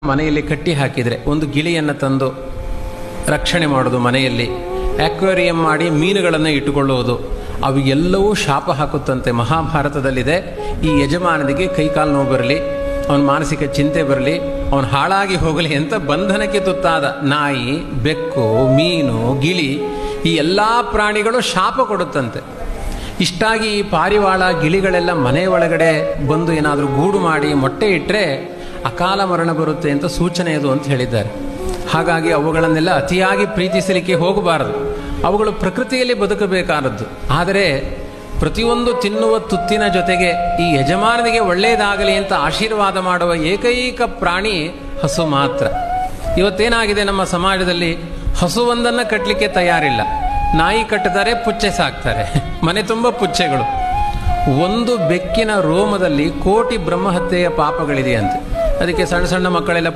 ಮನೆಯಲ್ಲಿ ಕಟ್ಟಿ ಹಾಕಿದರೆ ಒಂದು ಗಿಳಿಯನ್ನು ತಂದು ರಕ್ಷಣೆ ಮಾಡೋದು, ಮನೆಯಲ್ಲಿ ಆಕ್ವೇರಿಯಂ ಮಾಡಿ ಮೀನುಗಳನ್ನು ಇಟ್ಟುಕೊಳ್ಳುವುದು, ಅವು ಎಲ್ಲವೂ ಶಾಪ ಹಾಕುತ್ತಂತೆ. ಮಹಾಭಾರತದಲ್ಲಿದೆ, ಈ ಯಜಮಾನನಿಗೆ ಕೈಕಾಲು ನೋವು ಬರಲಿ, ಅವನ ಮಾನಸಿಕ ಚಿಂತೆ ಬರಲಿ, ಅವನು ಹಾಳಾಗಿ ಹೋಗಲಿ ಅಂತ ಬಂಧನಕ್ಕೆ ತುತ್ತಾದ ನಾಯಿ, ಬೆಕ್ಕು, ಮೀನು, ಗಿಳಿ ಈ ಎಲ್ಲ ಪ್ರಾಣಿಗಳು ಶಾಪ ಕೊಡುತ್ತಂತೆ. ಇಷ್ಟಾಗಿ ಈ ಪಾರಿವಾಳ ಗಿಳಿಗಳೆಲ್ಲ ಮನೆ ಒಳಗಡೆ ಬಂದು ಏನಾದರೂ ಗೂಡು ಮಾಡಿ ಮೊಟ್ಟೆ ಇಟ್ಟರೆ ಅಕಾಲ ಮರಣ ಬರುತ್ತೆ ಅಂತ ಸೂಚನೆ ಅದು ಅಂತ ಹೇಳಿದ್ದಾರೆ. ಹಾಗಾಗಿ ಅವುಗಳನ್ನೆಲ್ಲ ಅತಿಯಾಗಿ ಪ್ರೀತಿಸಲಿಕ್ಕೆ ಹೋಗಬಾರದು. ಅವುಗಳು ಪ್ರಕೃತಿಯಲ್ಲಿ ಬದುಕಬೇಕಾದದ್ದು. ಆದರೆ ಪ್ರತಿಯೊಂದು ತಿನ್ನುವ ತುತ್ತಿನ ಜೊತೆಗೆ ಈ ಯಜಮಾನನಿಗೆ ಒಳ್ಳೆಯದಾಗಲಿ ಅಂತ ಆಶೀರ್ವಾದ ಮಾಡುವ ಏಕೈಕ ಪ್ರಾಣಿ ಹಸು ಮಾತ್ರ. ಇವತ್ತೇನಾಗಿದೆ ನಮ್ಮ ಸಮಾಜದಲ್ಲಿ, ಹಸುವೊಂದನ್ನು ಕಟ್ಟಲಿಕ್ಕೆ ತಯಾರಿಲ್ಲ. ನಾಯಿ ಕಟ್ಟುತ್ತಾರೆ, ಪುಚ್ಚೆ ಸಾಕ್ತಾರೆ, ಮನೆ ತುಂಬ ಪುಚ್ಚೆಗಳು. ಒಂದು ಬೆಕ್ಕಿನ ರೋಮದಲ್ಲಿ ಕೋಟಿ ಬ್ರಹ್ಮಹತ್ಯೆಯ ಪಾಪಗಳಿದೆಯಂತೆ. ಅದಕ್ಕೆ ಸಣ್ಣ ಸಣ್ಣ ಮಕ್ಕಳೆಲ್ಲ